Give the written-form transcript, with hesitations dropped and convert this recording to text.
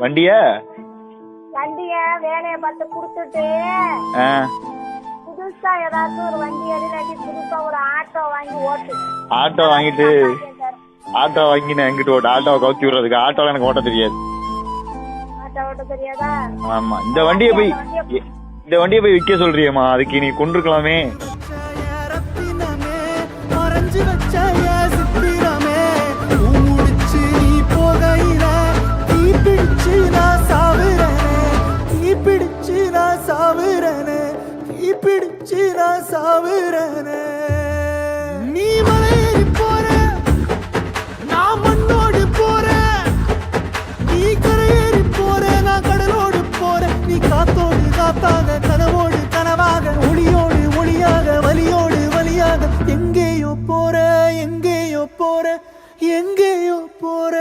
வண்டிய வேலையை பார்த்து குடுத்துட்டு புதுசா ஏதாச்சும் ஒரு வண்டி இல்லாட்டி புதுசா ஒரு ஆட்டோ வாங்கி ஓட்டு. ஆட்டோ வாங்கிட்டு ஆட்டோ வாங்கி நான் எங்கிட்டு ஓட்டு? ஆட்டோவை கவுத்தி விடுறதுக்கு? ஆட்டோல எனக்கு ஓட்ட தெரியாது. ஆட்டோ ஓட்ட தெரியாதா? ஆமா. இந்த வண்டியை போய் விற்க சொல்றியம்மா, அதுக்கு நீ கொண்டிருக்கலாமே. நீ மலையேறி போற, நான் மண்ணோடு போற. நீ கரையேறி போற, நான் கடலோடு போற. நீ காத்தோடு காத்தாக, கனவோடு கனவாக, ஒளியோடு ஒளியாக, வலியோடு வலியாக. எங்கேயோ போற, எங்கேயோ போற, எங்கேயோ போற.